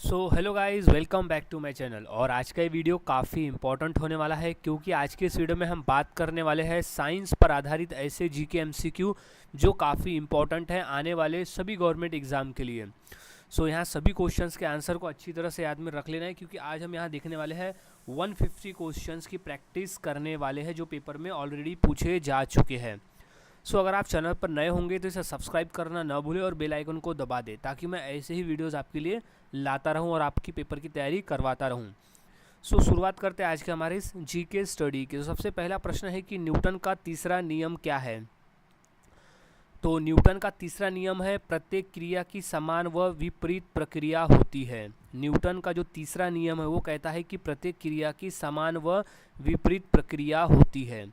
So hello guys, welcome back to my channel. और आज का ये वीडियो काफ़ी इंपॉर्टेंट होने वाला है क्योंकि आज के इस वीडियो में हम बात करने वाले हैं साइंस पर आधारित ऐसे जीके एमसीक्यू जो काफ़ी इंपॉर्टेंट हैं आने वाले सभी गवर्नमेंट एग्ज़ाम के लिए। सो यहाँ सभी क्वेश्चंस के आंसर को अच्छी तरह से याद में रख लेना है क्योंकि आज हम यहाँ देखने वाले हैं 150 क्वेश्चंस की प्रैक्टिस करने वाले हैं जो पेपर में ऑलरेडी पूछे जा चुके हैं। सो अगर आप चैनल पर नए होंगे तो इसे सब्सक्राइब करना ना भूलें और बेल आइकन को दबा दें ताकि मैं ऐसे ही वीडियोस आपके लिए लाता रहूं और आपकी पेपर की तैयारी करवाता रहूं। सो शुरुआत करते हैं आज के हमारे इस जीके स्टडी के। तो सबसे पहला प्रश्न है कि न्यूटन का तीसरा नियम क्या है। तो न्यूटन का तीसरा नियम है प्रत्येक क्रिया की समान व विपरीत प्रक्रिया होती है। न्यूटन का जो तीसरा नियम है वो कहता है कि प्रत्येक क्रिया की समान व विपरीत प्रक्रिया होती है।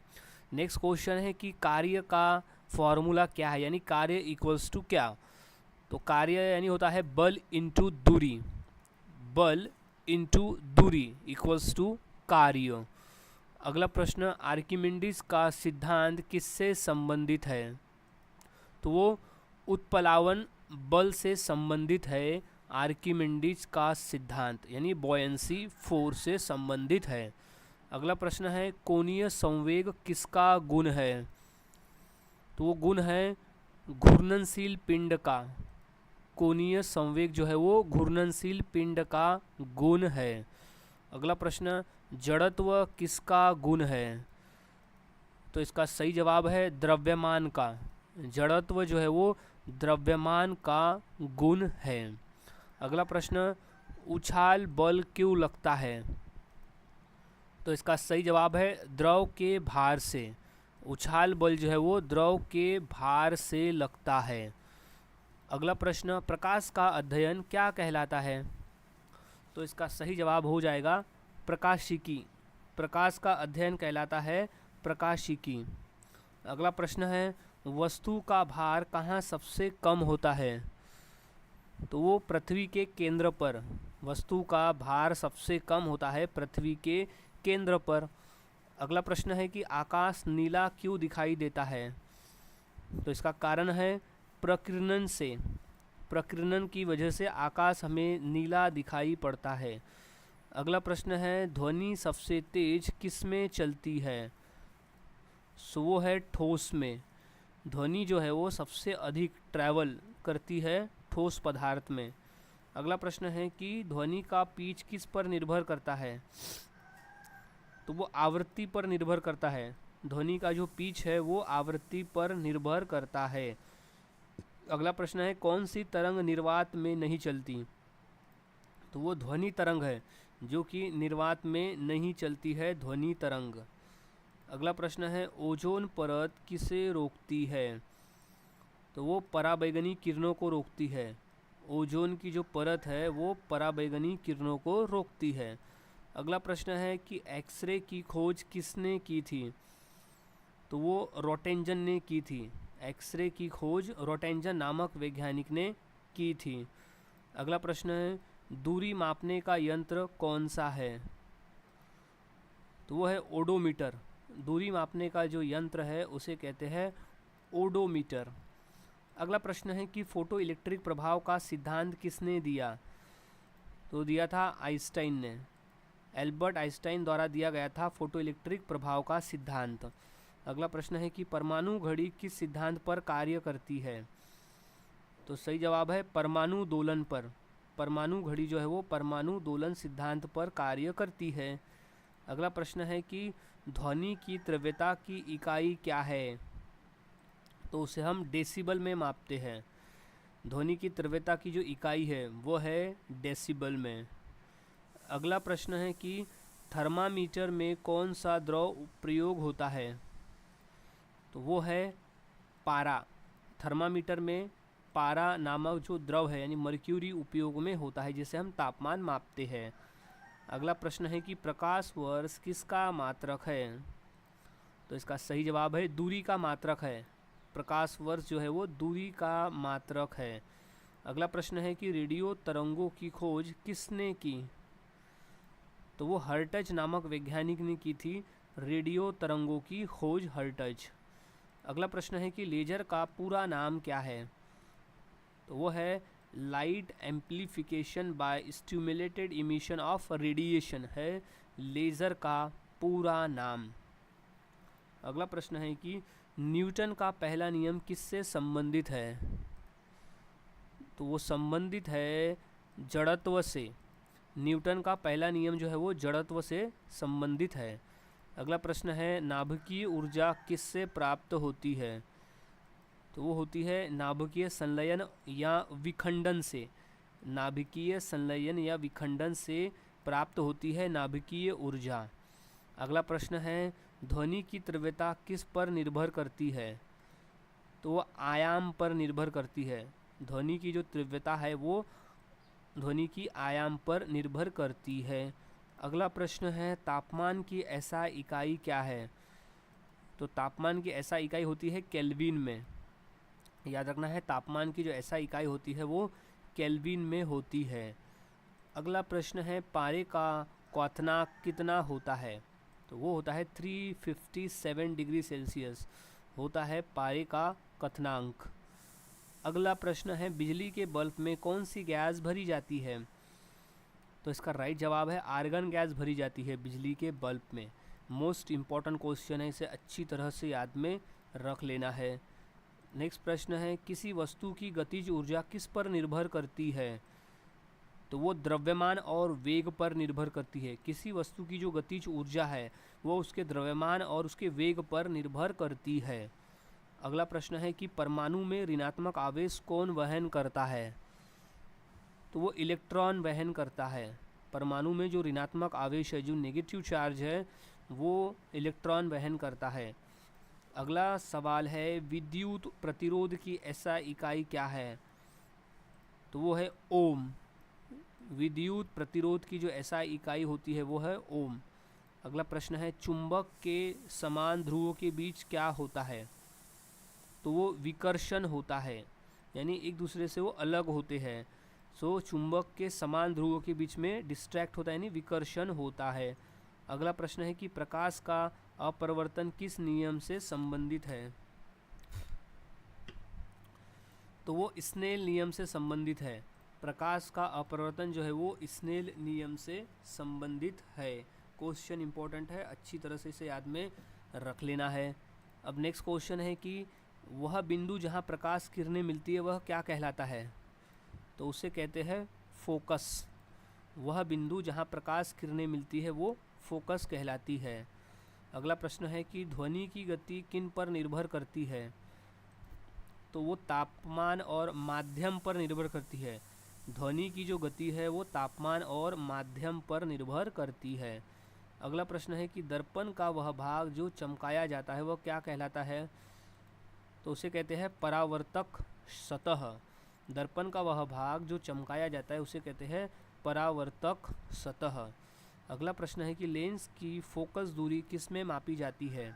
नेक्स्ट क्वेश्चन है कि कार्य का फॉर्मूला क्या है, यानी कार्य इक्वल्स टू क्या। तो कार्य यानी होता है बल इंटू दूरी, बल इंटू दूरी इक्वल्स टू कार्य। अगला प्रश्न, आर्किमिडीज का सिद्धांत किससे संबंधित है। तो वो उत्प्लावन बल से संबंधित है। आर्किमिडीज का सिद्धांत यानी बॉयंसी फोर्स से संबंधित है। अगला प्रश्न है, कोणीय संवेग किसका गुण है। तो वो गुण है घूर्णनशील पिंड का। कोणीय संवेग जो है वो घूर्णनशील पिंड का गुण है। अगला प्रश्न, जड़त्व किसका गुण है। तो इसका सही जवाब है द्रव्यमान का। जड़त्व जो है वो द्रव्यमान का गुण है। अगला प्रश्न, उछाल बल क्यों लगता है। तो इसका सही जवाब है द्रव के भार से। उछाल बल जो है वो द्रव के भार से लगता है। अगला प्रश्न, प्रकाश का अध्ययन क्या कहलाता है। तो इसका सही जवाब हो जाएगा प्रकाशिकी। प्रकाश का अध्ययन कहलाता है प्रकाशिकी। अगला प्रश्न है, वस्तु का भार कहाँ सबसे कम होता है। तो वो पृथ्वी के केंद्र पर। वस्तु का भार सबसे कम होता है पृथ्वी के केंद्र पर। अगला प्रश्न है कि आकाश नीला क्यों दिखाई देता है। तो इसका कारण है प्रकीर्णन से। प्रकीर्णन की वजह से आकाश हमें नीला दिखाई पड़ता है। अगला प्रश्न है, ध्वनि सबसे तेज किस में चलती है। सो वो है ठोस में। ध्वनि जो है वो सबसे अधिक ट्रैवल करती है ठोस पदार्थ में। अगला प्रश्न है कि ध्वनि का पिच किस पर निर्भर करता है। तो वो आवृत्ति पर निर्भर करता है। ध्वनि का जो पिच है वो आवृत्ति पर निर्भर करता है। अगला प्रश्न है, कौन सी तरंग निर्वात में नहीं चलती। तो वो ध्वनि तरंग है जो कि निर्वात में नहीं चलती है, ध्वनि तरंग। अगला प्रश्न है, ओजोन परत किसे रोकती है। तो वो पराबैंगनी किरणों को रोकती है। ओजोन की जो परत है वो पराबैंगनी किरणों को रोकती है। अगला प्रश्न है कि एक्सरे की खोज किसने की थी। तो वो रोटेंजन ने की थी। एक्सरे की खोज रोटेंजन नामक वैज्ञानिक ने की थी। अगला प्रश्न है, दूरी मापने का यंत्र कौन सा है। तो वो है ओडोमीटर। दूरी मापने का जो यंत्र है उसे कहते हैं ओडोमीटर। अगला प्रश्न है कि फोटो इलेक्ट्रिक प्रभाव का सिद्धांत किसने दिया। तो दिया था आइंस्टाइन ने। एल्बर्ट आइंस्टाइन द्वारा दिया गया था फोटो इलेक्ट्रिक प्रभाव का सिद्धांत। अगला प्रश्न है कि परमाणु घड़ी किस सिद्धांत पर कार्य करती है। तो सही जवाब है परमाणु दोलन पर। परमाणु घड़ी जो है वो परमाणु दोलन सिद्धांत पर कार्य करती है। अगला प्रश्न है कि ध्वनि की तीव्रता की इकाई क्या है। तो उसे हम डेसिबल में मापते हैं। ध्वनि की तीव्रता की जो इकाई है वो है डेसिबल में। अगला प्रश्न है कि थर्मामीटर में कौन सा द्रव प्रयोग होता है। तो वो है पारा। थर्मामीटर में पारा नामक जो द्रव है यानी मर्क्यूरी उपयोग में होता है जिसे हम तापमान मापते हैं। अगला प्रश्न है कि प्रकाश वर्ष किसका मात्रक है। तो इसका सही जवाब है दूरी का मात्रक है। प्रकाश वर्ष जो है वो दूरी का मात्रक है। अगला प्रश्न है कि रेडियो तरंगों की खोज किसने की। तो वो हर्ट्ज नामक वैज्ञानिक ने की थी रेडियो तरंगों की खोज, हर्ट्ज। अगला प्रश्न है कि लेजर का पूरा नाम क्या है। तो वो है light amplification by stimulated emission of radiation है लेज़र का पूरा नाम। अगला प्रश्न है कि न्यूटन का पहला नियम किससे संबंधित है? तो वो संबंधित है जड़त्व से। न्यूटन का पहला नियम जो है वो जड़त्व से संबंधित है। अगला प्रश्न है नाभिकीय ऊर्जा किससे प्राप्त होती है? तो वो होती है नाभिकीय संलयन या विखंडन से। नाभिकीय संलयन या विखंडन से प्राप्त होती है नाभिकीय ऊर्जा। अगला प्रश्न है ध्वनि की तीव्रता किस पर निर्भर करती है? तो वो आयाम पर निर्भर करती है। ध्वनि की जो तीव्रता है वो ध्वनि की आयाम पर निर्भर करती है। अगला प्रश्न है तापमान की ऐसा इकाई क्या है? तो तापमान की ऐसा इकाई होती है केल्विन में। याद रखना है तापमान की जो ऐसा इकाई होती है वो केल्विन में होती है। अगला प्रश्न है पारे का क्वथनांक कितना होता है? तो वो होता है 357 डिग्री सेल्सियस होता है पारे का क्वथनांक। अगला प्रश्न है बिजली के बल्ब में कौन सी गैस भरी जाती है? तो इसका राइट जवाब है आर्गन गैस भरी जाती है बिजली के बल्ब में। मोस्ट इम्पॉर्टेंट क्वेश्चन है, इसे अच्छी तरह से याद में रख लेना है। नेक्स्ट प्रश्न है किसी वस्तु की गतिज ऊर्जा किस पर निर्भर करती है? तो वो द्रव्यमान और वेग पर निर्भर करती है। किसी वस्तु की जो गतिज ऊर्जा है वो उसके द्रव्यमान और उसके वेग पर निर्भर करती है। अगला प्रश्न है कि परमाणु में ऋणात्मक आवेश कौन वहन करता है? तो वो इलेक्ट्रॉन वहन करता है। परमाणु में जो ऋणात्मक आवेश है, जो नेगेटिव चार्ज है, वो इलेक्ट्रॉन वहन करता है। अगला सवाल है विद्युत प्रतिरोध की ऐसा इकाई क्या है? तो वो है ओम। विद्युत प्रतिरोध की जो ऐसा इकाई होती है वो है ओम। अगला प्रश्न है चुंबक के समान ध्रुवों के बीच क्या होता है? तो वो विकर्षण होता है, यानी एक दूसरे से वो अलग होते हैं। सो चुंबक के समान ध्रुवों के बीच में डिस्ट्रैक्ट होता है यानी विकर्षण होता है। अगला प्रश्न है कि प्रकाश का अपवर्तन किस नियम से संबंधित है? तो वो स्नेल नियम से संबंधित है। प्रकाश का अपवर्तन जो है वो स्नेल नियम से संबंधित है। क्वेश्चन इंपॉर्टेंट है, अच्छी तरह से इसे याद में रख लेना है। अब नेक्स्ट क्वेश्चन है कि वह बिंदु जहाँ प्रकाश किरणें मिलती है वह क्या कहलाता है? तो उसे कहते हैं फोकस। वह बिंदु जहाँ प्रकाश किरणें मिलती है वो फोकस कहलाती है। अगला प्रश्न है कि ध्वनि की गति किन पर निर्भर करती है? तो वो तापमान और माध्यम पर निर्भर करती है। ध्वनि की जो गति है वो तापमान और माध्यम पर निर्भर करती है। अगला प्रश्न है कि दर्पण का वह भाग जो चमकाया जाता है वह क्या कहलाता है? तो उसे कहते हैं परावर्तक सतह। दर्पण का वह भाग जो चमकाया जाता है उसे कहते हैं परावर्तक सतह। अगला प्रश्न है कि लेंस की फोकस दूरी किस में मापी जाती है?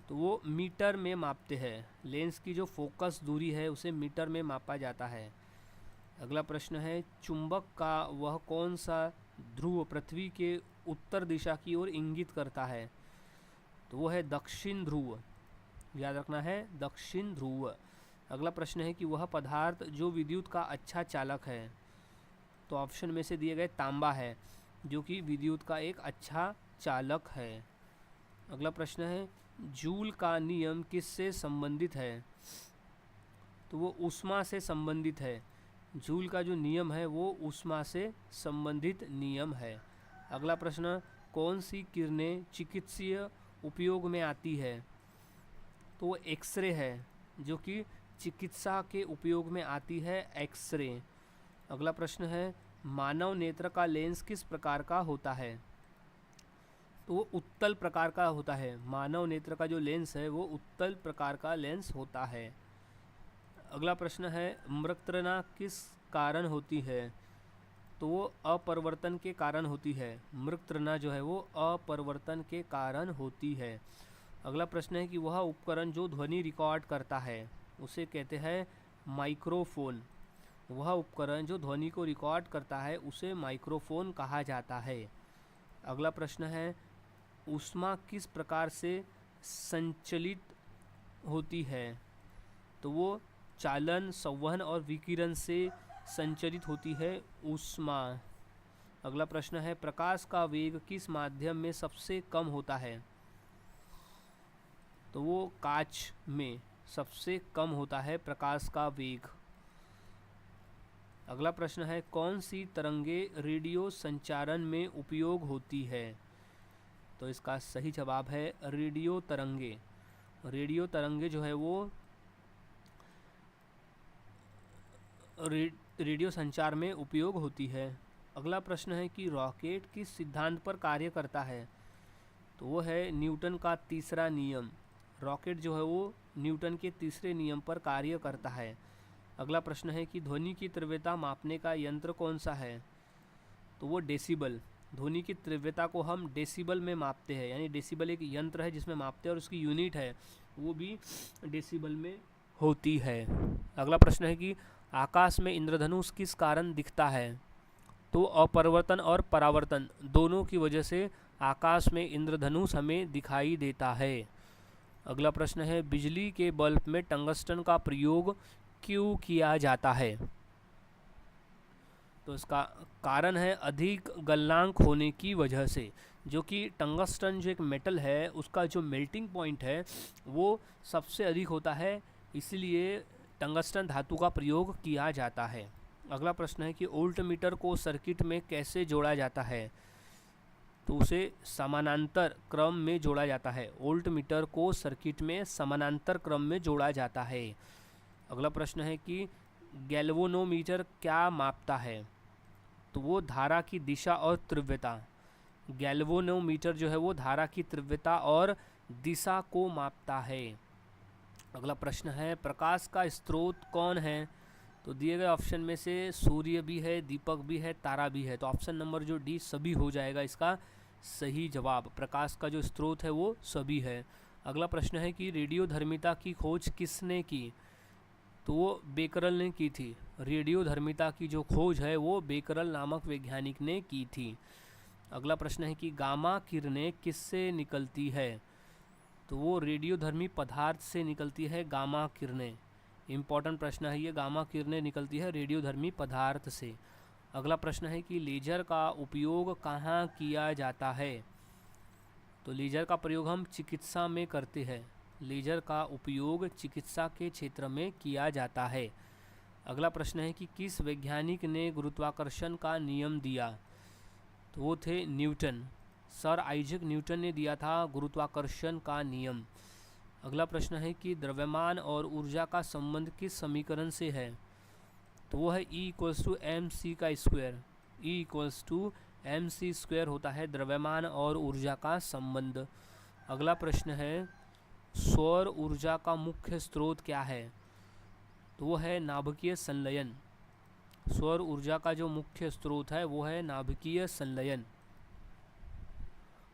तो वो मीटर में मापते हैं। लेंस की जो फोकस दूरी है उसे मीटर में मापा जाता है। अगला प्रश्न है चुंबक का वह कौन सा ध्रुव पृथ्वी के उत्तर दिशा की ओर इंगित करता है? तो वो है दक्षिण ध्रुव। याद रखना है दक्षिण ध्रुव। अगला प्रश्न है कि वह पदार्थ जो विद्युत का अच्छा चालक है? तो ऑप्शन में से दिए गए तांबा है जो कि विद्युत का एक अच्छा चालक है। अगला प्रश्न है जूल का नियम किससे संबंधित है? तो वो ऊष्मा से संबंधित है। जूल का जो नियम है वो ऊष्मा से संबंधित नियम है। अगला प्रश्न कौन सी किरणें चिकित्सीय उपयोग में आती है? तो वो एक्सरे है जो कि चिकित्सा के उपयोग में आती है, एक्सरे। अगला प्रश्न है मानव नेत्र का लेंस किस प्रकार का होता है? तो वो उत्तल प्रकार का होता है। मानव नेत्र का जो लेंस है वो उत्तल प्रकार का लेंस होता है। अगला प्रश्न है मृक्तृणा किस कारण होती है? तो वो अपरिवर्तन के कारण होती है। मृक्तृणा जो है वो अपरिवर्तन के कारण होती है। अगला प्रश्न है कि वह उपकरण जो ध्वनि रिकॉर्ड करता है उसे कहते हैं माइक्रोफोन। वह उपकरण जो ध्वनि को रिकॉर्ड करता है उसे माइक्रोफोन कहा जाता है। अगला प्रश्न है ऊष्मा किस प्रकार से संचलित होती है? तो वो चालन, संवहन और विकिरण से संचरित होती है ऊष्मा। अगला प्रश्न है प्रकाश का वेग किस माध्यम में सबसे कम होता है? तो वो कांच में सबसे कम होता है प्रकाश का वेग। अगला प्रश्न है कौन सी तरंगे रेडियो संचारण में उपयोग होती है? तो इसका सही जवाब है रेडियो तरंगे। रेडियो तरंगे जो है वो रेडियो संचार में उपयोग होती है। अगला प्रश्न है कि रॉकेट किस सिद्धांत पर कार्य करता है? तो वो है न्यूटन का तीसरा नियम। रॉकेट जो है वो न्यूटन के तीसरे नियम पर कार्य करता है। अगला प्रश्न है कि ध्वनि की तीव्रता मापने का यंत्र कौन सा है? तो वो डेसिबल। ध्वनि की तीव्रता को हम डेसिबल में मापते हैं, यानी डेसिबल एक यंत्र है जिसमें मापते हैं और उसकी यूनिट है वो भी डेसिबल में होती है। अगला प्रश्न है कि आकाश में इंद्रधनुष किस कारण दिखता है? तो अपरिवर्तन और परावर्तन दोनों की वजह से आकाश में इंद्रधनुष हमें दिखाई देता है। अगला प्रश्न है बिजली के बल्ब में टंगस्टन का प्रयोग क्यों किया जाता है? तो इसका कारण है अधिक गलनांक होने की वजह से, जो कि टंगस्टन जो एक मेटल है उसका जो मेल्टिंग पॉइंट है वो सबसे अधिक होता है, इसलिए टंगस्टन धातु का प्रयोग किया जाता है। अगला प्रश्न है कि वोल्ट मीटर को सर्किट में कैसे जोड़ा जाता है? तो उसे समानांतर क्रम में जोड़ा जाता है। वोल्ट मीटर को सर्किट में समानांतर क्रम में जोड़ा जाता है। अगला प्रश्न है कि गैल्वेनोमीटर क्या मापता है? तो वो धारा की दिशा और तीव्रता। गैल्वेनोमीटर जो है वो धारा की तीव्रता और दिशा को मापता है। अगला प्रश्न है प्रकाश का स्रोत कौन है? तो दिए गए ऑप्शन में से सूर्य भी है, दीपक भी है, तारा भी है, तो ऑप्शन नंबर जो डी सभी हो जाएगा इसका सही जवाब। प्रकाश का जो स्रोत है वो सभी है। अगला प्रश्न है कि रेडियोधर्मिता की खोज किसने की? तो वो बेकरल ने की थी। रेडियोधर्मिता की जो खोज है वो बेकरल नामक वैज्ञानिक ने की थी। अगला प्रश्न है कि गामा किरणें किससे निकलती है? तो वो रेडियोधर्मी पदार्थ से निकलती है गामा किरणें। इम्पॉर्टेंट प्रश्न है ये, गामा किरणें निकलती है रेडियोधर्मी पदार्थ से। अगला प्रश्न है कि लेजर का उपयोग कहाँ किया जाता है? तो लेजर का प्रयोग हम चिकित्सा में करते हैं। लेजर का उपयोग चिकित्सा के क्षेत्र में किया जाता है। अगला प्रश्न है कि किस वैज्ञानिक ने गुरुत्वाकर्षण का नियम दिया? तो वो थे न्यूटन। सर आइजैक न्यूटन ने दिया था गुरुत्वाकर्षण का नियम। अगला प्रश्न है कि द्रव्यमान और ऊर्जा का संबंध किस समीकरण से है? तो वो है E=mc का स्क्वायर। E=mc² होता है द्रव्यमान और ऊर्जा का संबंध। अगला प्रश्न है सौर ऊर्जा का मुख्य स्रोत क्या है? तो वो है नाभिकीय संलयन। सौर ऊर्जा का जो मुख्य स्रोत है वो है नाभिकीय संलयन।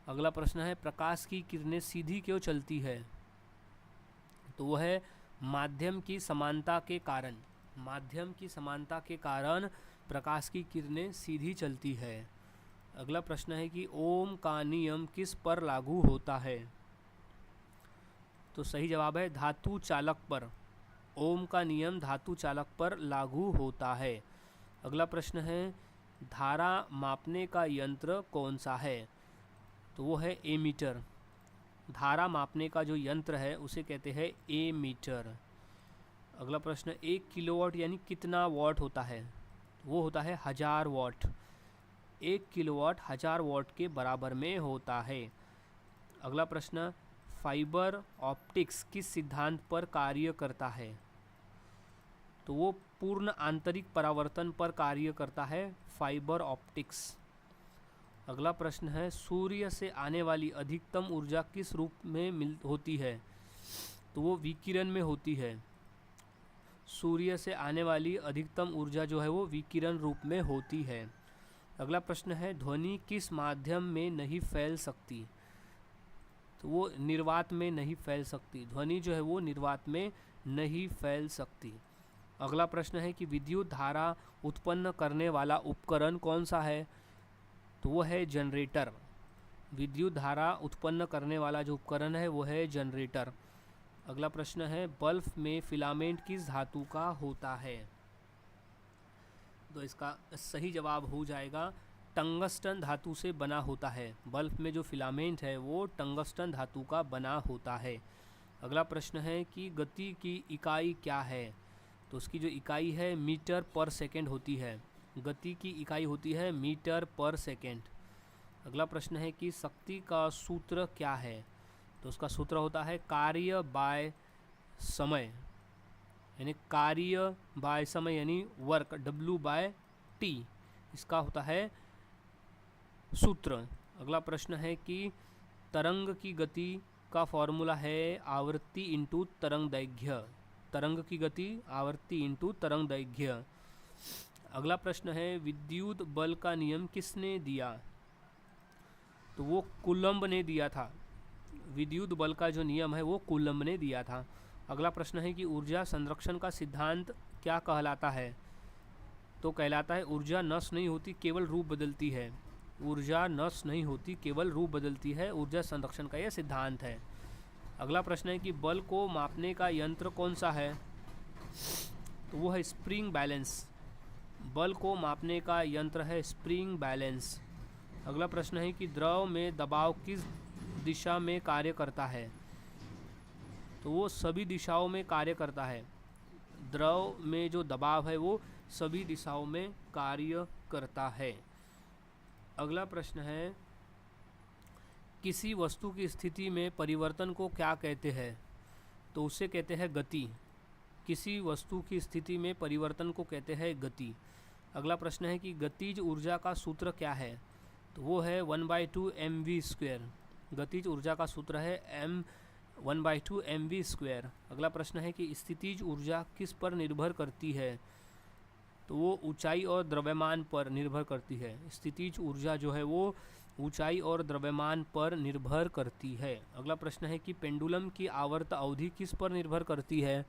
अगला प्रश्न है प्रकाश की किरणें सीधी क्यों चलती है? तो वो है माध्यम की समानता के कारण। माध्यम की समानता के कारण प्रकाश की किरणें सीधी चलती है। अगला प्रश्न है कि ओम का नियम किस पर लागू होता है? तो सही जवाब है धातु चालक पर। ओम का नियम धातु चालक पर लागू होता है। अगला प्रश्न है धारा मापने का यंत्र कौन सा है? तो वो है एमीटर। धारा मापने का जो यंत्र है उसे कहते हैं एमीटर। अगला प्रश्न 1 किलोवाट यानी कितना वाट होता है? वो होता है 1000 वाट। 1 किलोवाट 1000 वाट के बराबर में होता है। अगला प्रश्न फाइबर ऑप्टिक्स किस सिद्धांत पर कार्य करता है? तो वो पूर्ण आंतरिक परावर्तन पर कार्य करता है फाइबर ऑप्टिक्स। अगला प्रश्न है सूर्य से आने वाली अधिकतम ऊर्जा किस रूप में होती है? तो वो विकिरण में होती है। सूर्य से आने वाली अधिकतम ऊर्जा जो है वो विकिरण रूप में होती है। अगला प्रश्न है ध्वनि किस माध्यम में नहीं फैल सकती? तो वो निर्वात में नहीं फैल सकती। ध्वनि जो है वो निर्वात में नहीं फैल सकती। अगला प्रश्न है कि विद्युत धारा उत्पन्न करने वाला उपकरण कौन सा है? तो वो है जनरेटर। विद्युत धारा उत्पन्न करने वाला जो उपकरण है वो है जनरेटर। अगला प्रश्न है बल्ब में फिलामेंट किस धातु का होता है? तो इसका सही जवाब हो जाएगा टंगस्टन धातु से बना होता है। बल्ब में जो फिलामेंट है वो टंगस्टन धातु का बना होता है। अगला प्रश्न है कि गति की इकाई क्या है? तो उसकी जो इकाई है मीटर पर सेकेंड होती है। गति की इकाई होती है मीटर पर सेकेंड। अगला प्रश्न है कि शक्ति का सूत्र क्या है? तो उसका सूत्र होता है कार्य बाय समय, यानी कार्य बाय समय यानी वर्क, W/T इसका होता है सूत्र। अगला प्रश्न है कि तरंग की गति का फॉर्मूला है आवृत्ति इंटू तरंग दैर्घ्य। तरंग की गति आवृत्ति इंटू तरंग दैर्घ्य। अगला प्रश्न है विद्युत बल का नियम किसने दिया? तो वो कूलम्ब ने दिया था। विद्युत बल का जो नियम है वो कूलम्ब ने दिया था। अगला प्रश्न है कि ऊर्जा संरक्षण का सिद्धांत क्या कहलाता है? तो कहलाता है ऊर्जा नष्ट नहीं होती, केवल रूप बदलती है। ऊर्जा नष्ट नहीं होती, केवल रूप बदलती है, ऊर्जा संरक्षण का यह सिद्धांत है। अगला प्रश्न है कि बल को मापने का यंत्र कौन सा है? तो वो है स्प्रिंग बैलेंस। बल को मापने का यंत्र है स्प्रिंग बैलेंस। अगला प्रश्न है कि द्रव में दबाव किस दिशा में कार्य करता है? तो वो सभी दिशाओं में कार्य करता है। द्रव में जो दबाव है वो सभी दिशाओं में कार्य करता है। अगला प्रश्न है किसी वस्तु की स्थिति में परिवर्तन को क्या कहते हैं? तो उसे कहते हैं गति। किसी वस्तु की स्थिति में परिवर्तन को कहते हैं गति। अगला प्रश्न है कि गतिज ऊर्जा का सूत्र क्या है? तो वो है 1/2 mv²। गतिज ऊर्जा का सूत्र है 1/2 mv²। अगला प्रश्न है कि स्थितिज ऊर्जा किस पर निर्भर करती है? तो वो ऊंचाई और द्रव्यमान पर निर्भर करती है। स्थितिज ऊर्जा जो है वो ऊंचाई और द्रव्यमान पर निर्भर करती है। अगला प्रश्न है कि पेंडुलम की आवर्त अवधि किस पर निर्भर करती है?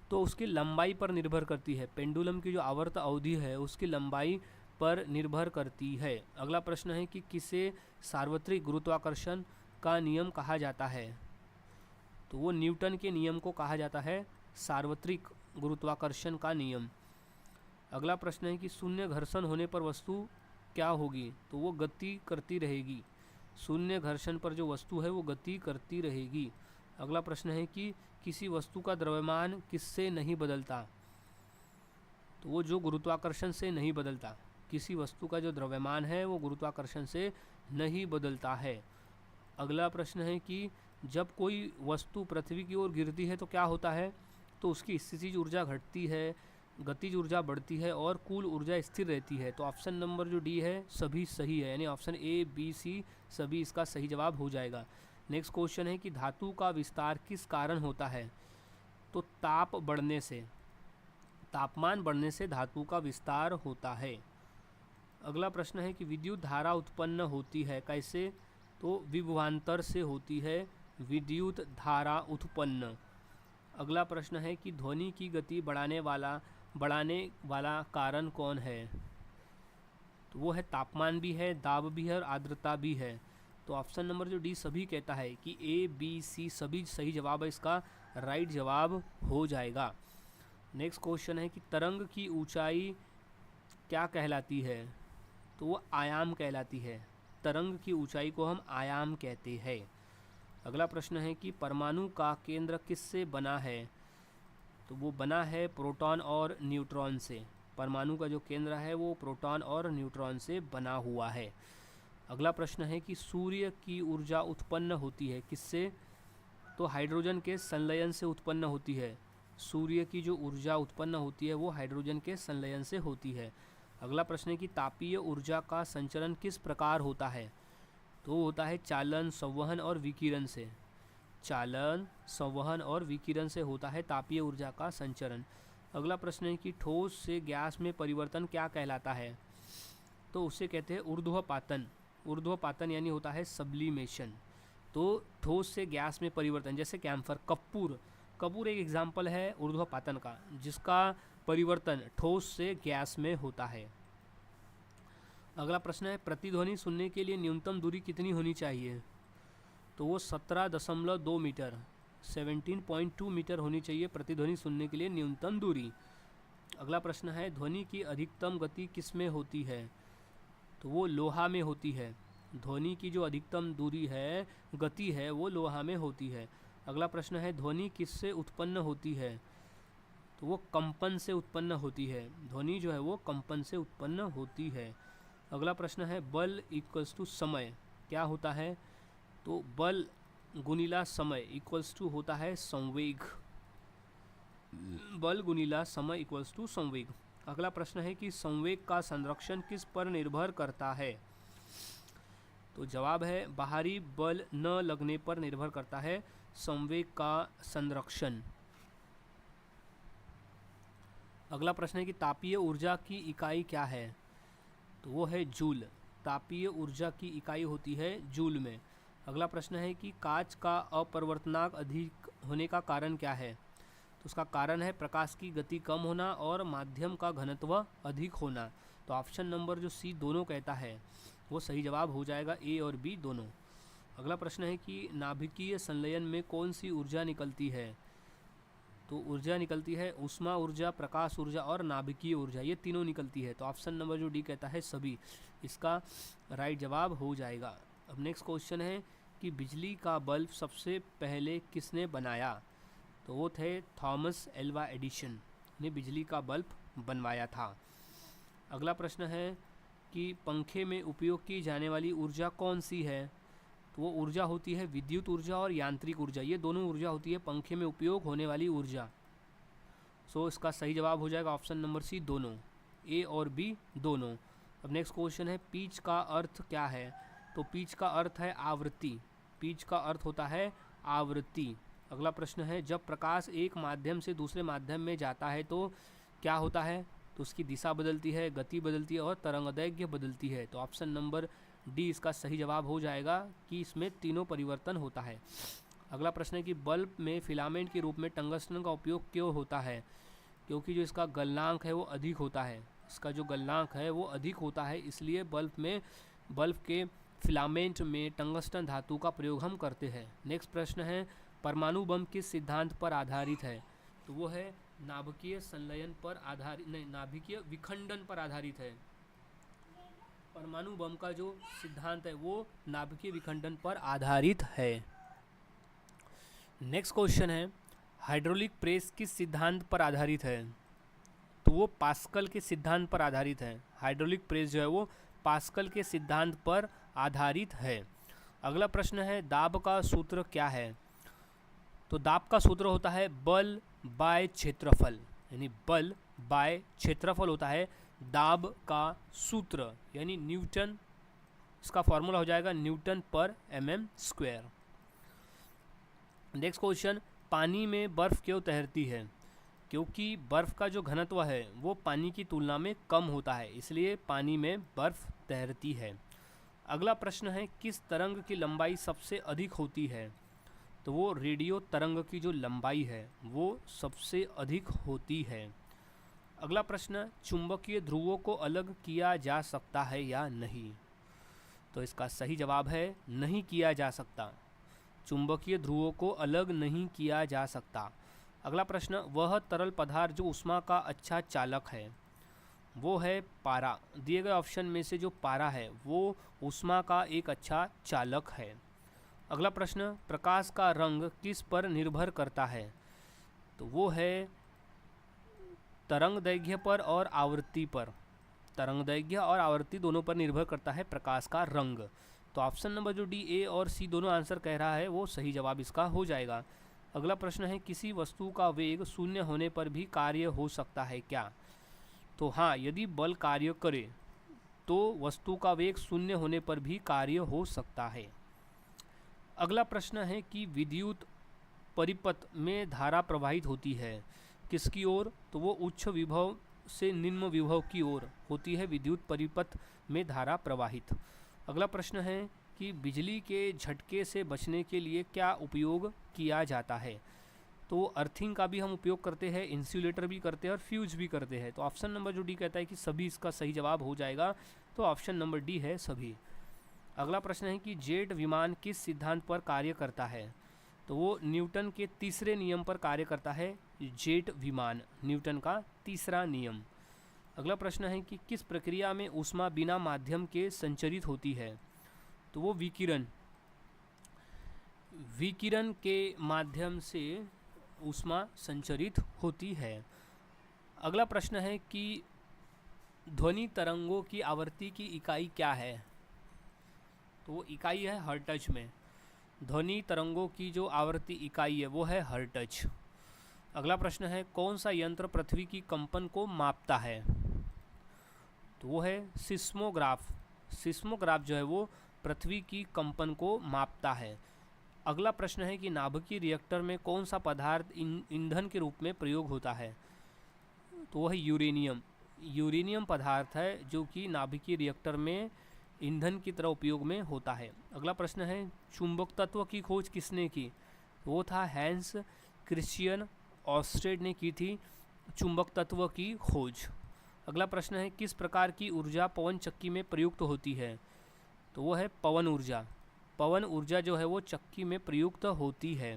तो उसकी लंबाई पर निर्भर करती है। पेंडुलम की जो आवर्त अवधि है उसकी लंबाई पर निर्भर करती है। अगला प्रश्न है कि किसे सार्वत्रिक गुरुत्वाकर्षण का नियम कहा जाता है? तो वो न्यूटन के नियम को कहा जाता है सार्वत्रिक गुरुत्वाकर्षण का नियम। अगला प्रश्न है कि शून्य घर्षण होने पर वस्तु क्या होगी? तो वो गति करती रहेगी। शून्य घर्षण पर जो वस्तु है वो गति करती रहेगी। अगला प्रश्न है कि किसी वस्तु का द्रव्यमान किससे नहीं बदलता? तो वो जो गुरुत्वाकर्षण से नहीं बदलता। किसी वस्तु का जो द्रव्यमान है वो गुरुत्वाकर्षण से नहीं बदलता है। अगला प्रश्न है कि जब कोई वस्तु पृथ्वी की ओर गिरती है तो क्या होता है? तो उसकी स्थितिज ऊर्जा घटती है, गतिज ऊर्जा बढ़ती है और कुल ऊर्जा स्थिर रहती है। तो ऑप्शन नंबर जो डी है सभी सही है, यानी ऑप्शन ए बी सी सभी इसका सही जवाब हो जाएगा। नेक्स्ट क्वेश्चन है कि धातु का विस्तार किस कारण होता है? तो ताप बढ़ने से, तापमान बढ़ने से धातु का विस्तार होता है। अगला प्रश्न है कि विद्युत धारा उत्पन्न होती है कैसे? तो विभवांतर से होती है विद्युत धारा उत्पन्न। अगला प्रश्न है कि ध्वनि की गति बढ़ाने वाला कारण कौन है? तो वो है तापमान भी है, दाब भी है और आर्द्रता भी है। तो ऑप्शन नंबर जो डी सभी कहता है कि ए बी सी सभी सही जवाब है, इसका राइट जवाब हो जाएगा। नेक्स्ट क्वेश्चन है कि तरंग की ऊंचाई क्या कहलाती है? तो वो आयाम कहलाती है। तरंग की ऊंचाई को हम आयाम कहते हैं। अगला प्रश्न है कि परमाणु का केंद्र किससे बना है? तो वो बना है प्रोटॉन और न्यूट्रॉन से। परमाणु का जो केंद्र है वो प्रोटॉन और न्यूट्रॉन से बना हुआ है। अगला प्रश्न है कि सूर्य की ऊर्जा उत्पन्न होती है किससे? तो हाइड्रोजन के संलयन से उत्पन्न होती है। सूर्य की जो ऊर्जा उत्पन्न होती है वो हाइड्रोजन के संलयन से होती है। अगला प्रश्न है कि तापीय ऊर्जा का संचरण किस प्रकार होता है? तो होता है चालन, संवहन और विकिरण से। चालन, संवहन और विकिरण से होता है तापीय ऊर्जा का संचरण। अगला प्रश्न है कि ठोस से गैस में परिवर्तन क्या कहलाता है? तो उसे कहते हैं ऊर्ध्वपातन। ऊर्ध्वपातन यानी होता है सब्लिमेशन। तो ठोस से गैस में परिवर्तन, जैसे कैम्फर, कपूर एक एग्जाम्पल है ऊर्ध्वपातन का, जिसका परिवर्तन ठोस से गैस में होता है। अगला प्रश्न है प्रतिध्वनि सुनने के लिए न्यूनतम दूरी कितनी होनी चाहिए? तो वो 17.2 मीटर, 17.2 मीटर होनी चाहिए प्रतिध्वनि सुनने के लिए न्यूनतम दूरी। अगला प्रश्न है, ध्वनि की अधिकतम गति किस में होती है? तो वो लोहा में होती है। ध्वनि की जो अधिकतम दूरी है, गति है, वो लोहा में होती है। अगला प्रश्न है, ध्वनि किससे उत्पन्न होती है? तो वो कंपन से उत्पन्न होती है। ध्वनि जो है वो कंपन से उत्पन्न होती है। अगला प्रश्न है, बल इक्वल्स टू समय क्या होता है? तो बल गुणिला समय इक्वल्स टू होता है संवेग। बल गुणिला समय इक्वल्स टू संवेग। अगला प्रश्न है कि संवेग का संरक्षण किस पर निर्भर करता है? तो जवाब है बाहरी बल न लगने पर निर्भर करता है संवेग का संरक्षण। अगला प्रश्न है कि तापीय ऊर्जा की इकाई क्या है? तो वो है जूल। तापीय ऊर्जा की इकाई होती है जूल में। अगला प्रश्न है कि कांच का अपवर्तनांक अधिक होने का कारण क्या है? तो उसका कारण है प्रकाश की गति कम होना और माध्यम का घनत्व अधिक होना। तो ऑप्शन नंबर जो सी दोनों कहता है वो सही जवाब हो जाएगा, ए और बी दोनों। अगला प्रश्न है कि नाभिकीय संलयन में कौन सी ऊर्जा निकलती है? तो ऊर्जा निकलती है ऊष्मा ऊर्जा, प्रकाश ऊर्जा और नाभिकीय ऊर्जा, ये तीनों निकलती है। तो ऑप्शन नंबर जो डी कहता है सभी, इसका राइट जवाब हो जाएगा। अब नेक्स्ट क्वेश्चन है कि बिजली का बल्ब सबसे पहले किसने बनाया? तो वो थे थॉमस एल्वा एडिशन ने बिजली का बल्ब बनवाया था। अगला प्रश्न है कि पंखे में उपयोग की जाने वाली ऊर्जा कौन सी है? तो वो ऊर्जा होती है विद्युत ऊर्जा और यांत्रिक ऊर्जा, ये दोनों ऊर्जा होती है पंखे में उपयोग होने वाली ऊर्जा। सो इसका सही जवाब हो जाएगा ऑप्शन नंबर सी दोनों, ए और बी दोनों। अब नेक्स्ट क्वेश्चन है पिच का अर्थ क्या है? तो पिच का अर्थ है आवृत्ति। पिच का अर्थ होता है आवृत्ति। अगला प्रश्न है जब प्रकाश एक माध्यम से दूसरे माध्यम में जाता है तो क्या होता है? तो उसकी दिशा बदलती है, गति बदलती है और तरंगदैर्घ्य बदलती है। तो ऑप्शन नंबर डी इसका सही जवाब हो जाएगा कि इसमें तीनों परिवर्तन होता है। अगला प्रश्न है कि बल्ब में फिलामेंट के रूप में टंगस्टन का उपयोग क्यों होता है? क्योंकि जो इसका गलनांक है वो अधिक होता है। इसका जो गलनांक है वो अधिक होता है, इसलिए बल्ब के फिलामेंट में टंगस्टन धातु का प्रयोग हम करते हैं। नेक्स्ट प्रश्न है परमाणु बम किस सिद्धांत पर आधारित है? तो वो है नाभिकीय संलयन पर आधारित, नहीं, नाभिकीय विखंडन पर आधारित है। परमाणु बम का जो सिद्धांत है वो नाभिकीय विखंडन पर आधारित है। नेक्स्ट क्वेश्चन है हाइड्रोलिक प्रेस किस सिद्धांत पर आधारित है? तो वो पास्कल के सिद्धांत पर आधारित है। हाइड्रोलिक प्रेस जो है वो पास्कल के सिद्धांत पर आधारित है। अगला प्रश्न है दाब का सूत्र क्या है? तो दाब का सूत्र होता है बल बाय क्षेत्रफल, यानी बल बाय क्षेत्रफल होता है दाब का सूत्र, यानी न्यूटन। इसका फॉर्मूला हो जाएगा न्यूटन पर mm स्क्वायर। नेक्स्ट क्वेश्चन पानी में बर्फ़ क्यों तैरती है? क्योंकि बर्फ़ का जो घनत्व है वो पानी की तुलना में कम होता है, इसलिए पानी में बर्फ़ तैरती है। अगला प्रश्न है किस तरंग की लंबाई सबसे अधिक होती है? तो वो रेडियो तरंग की जो लंबाई है वो सबसे अधिक होती है। अगला प्रश्न चुंबकीय ध्रुवों को अलग किया जा सकता है या नहीं? तो इसका सही जवाब है नहीं किया जा सकता। चुंबकीय ध्रुवों को अलग नहीं किया जा सकता। अगला प्रश्न वह तरल पदार्थ जो ऊष्मा का अच्छा चालक है वो है पारा। दिए गए ऑप्शन में से जो पारा है वो ऊष्मा का एक अच्छा चालक है। अगला प्रश्न प्रकाश का रंग किस पर निर्भर करता है? तो वो है तरंगदैर्घ्य पर और आवृत्ति पर। तरंगदैर्घ्य और आवृत्ति दोनों पर निर्भर करता है प्रकाश का रंग। तो ऑप्शन नंबर जो डी, ए और सी दोनों आंसर कह रहा है वो सही जवाब इसका हो जाएगा। अगला प्रश्न है किसी वस्तु का वेग शून्य होने पर भी कार्य हो सकता है क्या? तो हाँ, यदि बल कार्य करे तो वस्तु का वेग शून्य होने पर भी कार्य हो सकता है। अगला प्रश्न है कि विद्युत परिपथ में धारा प्रवाहित होती है किसकी ओर? तो वो उच्च विभव से निम्न विभव की ओर होती है विद्युत परिपथ में धारा प्रवाहित। अगला प्रश्न है कि बिजली के झटके से बचने के लिए क्या उपयोग किया जाता है? तो अर्थिंग का भी हम उपयोग करते हैं, इंसुलेटर भी करते हैं और फ्यूज भी करते हैं। तो ऑप्शन नंबर जो डी कहता है कि सभी इसका सही जवाब हो जाएगा। तो ऑप्शन नंबर डी है सभी। अगला प्रश्न है कि जेट विमान किस सिद्धांत पर कार्य करता है? तो वो न्यूटन के तीसरे नियम पर कार्य करता है, जेट विमान, न्यूटन का तीसरा नियम। अगला प्रश्न है कि किस प्रक्रिया में ऊष्मा बिना माध्यम के संचरित होती है? तो वो विकिरण, विकिरण के माध्यम से ऊष्मा संचरित होती है। अगला प्रश्न है कि ध्वनि तरंगों की आवृत्ति की इकाई क्या है? तो वो इकाई है हर्ट्ज में। ध्वनि तरंगों की जो आवृत्ति इकाई है वो है हर्ट्ज। अगला प्रश्न है कौन सा यंत्र पृथ्वी की कंपन को मापता है? तो वो है सिस्मोग्राफ। सिस्मोग्राफ जो है वो पृथ्वी की कंपन को मापता है। अगला प्रश्न है कि नाभिकीय रिएक्टर में कौन सा पदार्थ ईंधन के रूप में प्रयोग होता है? तो वह है यूरेनियम। यूरेनियम पदार्थ है जो कि नाभिकीय रिएक्टर में ईंधन की तरह उपयोग में होता है। अगला प्रश्न है चुंबक तत्व की खोज किसने की? वो था हैंस क्रिश्चियन ऑर्स्टेड ने की थी चुंबक तत्व की खोज। अगला प्रश्न है किस प्रकार की ऊर्जा पवन चक्की में प्रयुक्त होती है? तो वो है पवन ऊर्जा। पवन ऊर्जा जो है वो चक्की में प्रयुक्त होती है।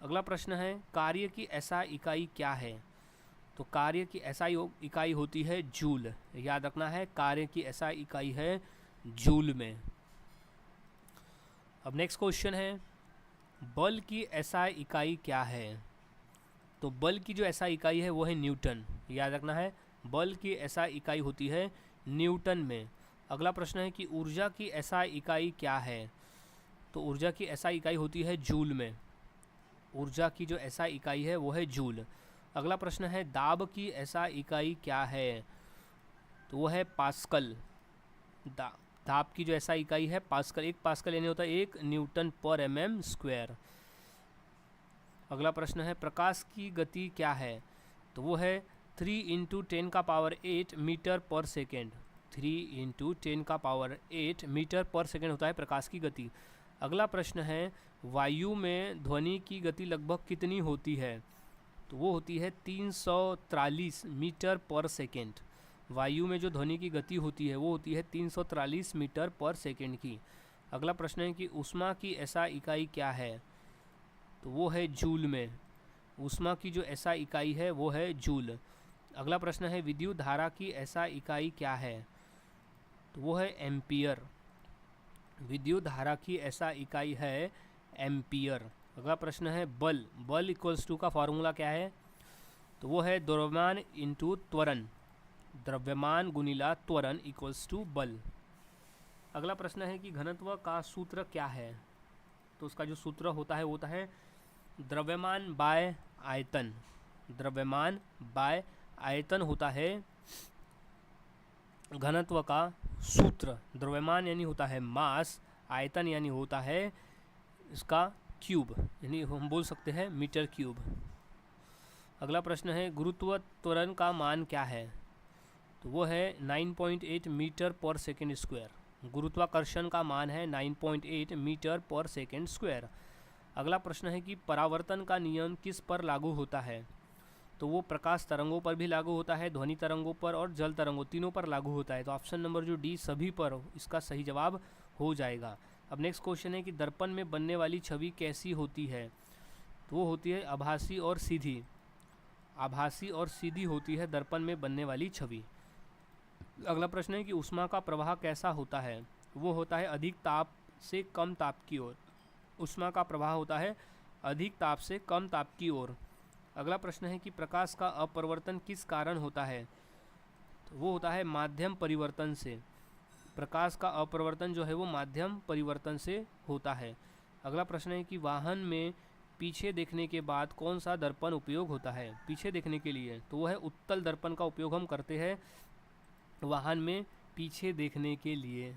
अगला प्रश्न है कार्य की एसआई इकाई क्या है? तो कार्य की एसआई इकाई होती है जूल। याद रखना है, कार्य की एसआई इकाई है जूल में। अब नेक्स्ट क्वेश्चन है बल की एसआई इकाई क्या है? तो बल की जो एसआई इकाई है वो है न्यूटन। याद रखना है, बल की एसआई इकाई होती है न्यूटन में। अगला प्रश्न है कि ऊर्जा की एसआई इकाई क्या है? तो ऊर्जा की एसआई इकाई होती है जूल में। ऊर्जा की जो एसआई इकाई है वो है जूल। अगला प्रश्न है दाब की एसआई इकाई क्या है? तो वो है पास्कल। दाब की जो एसआई इकाई है पास्कल। एक पास्कल यानी होता है 1 न्यूटन पर एमएम स्क्वायर। अगला प्रश्न है प्रकाश की गति क्या है? तो वो है 3 × 10⁸ मीटर पर सेकेंड। 3 × 10⁸ मीटर पर सेकेंड होता है प्रकाश की गति। अगला प्रश्न है वायु में ध्वनि की गति लगभग कितनी होती है? तो वो होती है 343 मीटर पर सेकेंड। वायु में जो ध्वनि की गति होती है वो होती है 343 मीटर पर सेकेंड की। अगला प्रश्न है कि ऊष्मा की एसआई इकाई क्या है? तो वो है जूल में। ऊष्मा की जो एसआई इकाई है वो है जूल। अगला प्रश्न है विद्युत धारा की एसआई इकाई क्या है? तो वो है एम्पियर। विद्युत धारा की एसआई इकाई है एम्पियर। अगला प्रश्न है बल। बल इक्वल्स टू का फॉर्मूला क्या है? तो वो है द्रव्यमान इंटू त्वरण। द्रव्यमान गुणिला त्वरण इक्वल्स टू बल। अगला प्रश्न है कि घनत्व का सूत्र क्या है? तो उसका जो सूत्र होता है वो होता है द्रव्यमान बाय आयतन। द्रव्यमान बाय आयतन होता है घनत्व का सूत्र। द्रव्यमान यानी होता है मास, आयतन यानी होता है इसका क्यूब, यानी हम बोल सकते हैं मीटर क्यूब। अगला प्रश्न है गुरुत्व त्वरण का मान क्या है? तो वो है 9.8 मीटर पर सेकेंड स्क्वायर। गुरुत्वाकर्षण का मान है 9.8 मीटर पर सेकेंड स्क्वायर। अगला प्रश्न है कि परावर्तन का नियम किस पर लागू होता है? तो वो प्रकाश तरंगों पर भी लागू होता है, ध्वनि तरंगों पर और जल तरंगों, तीनों पर लागू होता है। तो ऑप्शन नंबर जो डी सभी पर, इसका सही जवाब हो जाएगा। अब नेक्स्ट क्वेश्चन है कि दर्पण में बनने वाली छवि कैसी होती है? तो वो होती है आभासी और सीधी। आभासी और सीधी होती है दर्पण में बनने वाली छवि। अगला प्रश्न है कि ऊष्मा का प्रवाह कैसा होता है? वो होता है अधिक ताप से कम ताप की ओर। ऊष्मा का प्रवाह होता है अधिक ताप से कम ताप की ओर। अगला प्रश्न है कि प्रकाश का अपवर्तन किस कारण होता है? तो वो होता है माध्यम परिवर्तन से। प्रकाश का अपवर्तन जो है वो माध्यम परिवर्तन से होता है। अगला प्रश्न है कि वाहन में पीछे देखने के बाद कौन सा दर्पण उपयोग होता है पीछे देखने के लिए? तो वो है उत्तल दर्पण का उपयोग हम करते हैं वाहन में पीछे देखने के लिए।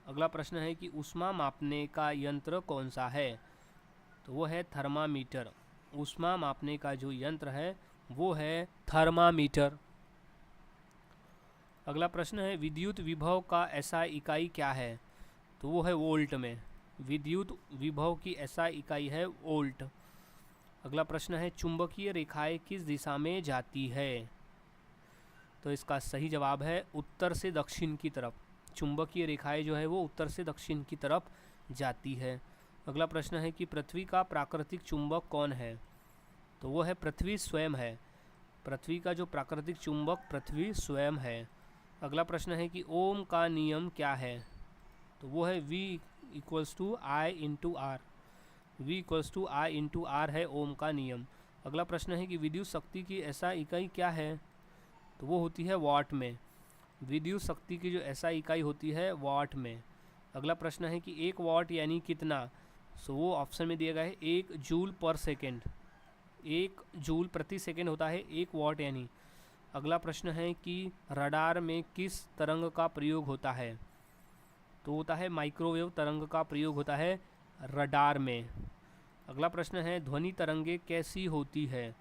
अगला प्रश्न है कि ऊष्मा मापने का यंत्र कौन सा है? तो वो है थर्मामीटर। ऊष्मा मापने का जो यंत्र है वो है थर्मामीटर। अगला प्रश्न है विद्युत विभव का एसआई इकाई क्या है? तो वो है वोल्ट में। विद्युत विभव की एसआई इकाई है वोल्ट। अगला प्रश्न है चुंबकीय रेखाएं किस दिशा में जाती है? तो इसका सही जवाब है उत्तर से दक्षिण की तरफ। चुंबकीय रेखाएं जो है वो उत्तर से दक्षिण की तरफ जाती है। अगला प्रश्न है कि पृथ्वी का प्राकृतिक चुंबक कौन है? तो वो है पृथ्वी स्वयं है। पृथ्वी का जो प्राकृतिक चुंबक पृथ्वी स्वयं है। अगला प्रश्न है कि ओम का नियम क्या है? तो वो है V equals to I into R. V equals to I into R है ओम का नियम। अगला प्रश्न है कि विद्युत शक्ति की SI इकाई क्या है? तो वो होती है वाट में। विद्युत शक्ति की जो SI इकाई होती है वाट में। अगला प्रश्न है कि 1 वाट यानी कितना? सो वो ऑप्शन में दिया गया है 1 जूल पर सेकेंड। 1 जूल प्रति सेकेंड होता है 1 वाट यानी। अगला प्रश्न है कि रडार में किस तरंग का प्रयोग होता है? तो होता है माइक्रोवेव तरंग का प्रयोग होता है रडार में। अगला प्रश्न है ध्वनि तरंगे कैसी होती है?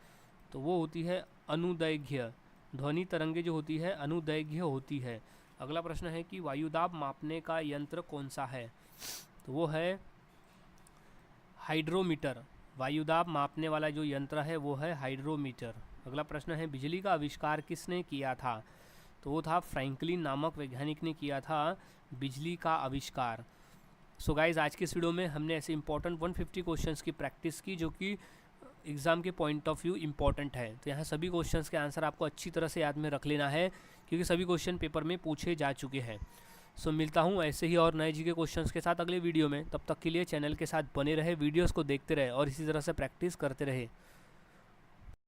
तो वो होती है अनुदैर्घ्य। ध्वनि तरंगे जो होती है अनुदैर्घ्य होती है। अगला प्रश्न है कि वायुदाब मापने का यंत्र कौन सा है? तो वो है हाइड्रोमीटर। वायुदाब मापने वाला जो यंत्र है वो है हाइड्रोमीटर। अगला प्रश्न है बिजली का आविष्कार किसने किया था? तो वो था फ्रैंकलिन नामक वैज्ञानिक ने किया था बिजली का आविष्कार। सो गाइज आज के इस वीडियो में हमने ऐसे इंपॉर्टेंट 150 क्वेश्चंस की प्रैक्टिस की जो कि एग्ज़ाम के पॉइंट ऑफ व्यू इंपॉर्टेंट है। तो यहाँ सभी क्वेश्चंस के आंसर आपको अच्छी तरह से याद में रख लेना है क्योंकि सभी क्वेश्चन पेपर में पूछे जा चुके हैं। सो मिलता हूँ ऐसे ही और नए जीके क्वेश्चंस के साथ अगले वीडियो में। तब तक के लिए चैनल के साथ बने रहे, वीडियोस को देखते रहे और इसी तरह से प्रैक्टिस करते रहे।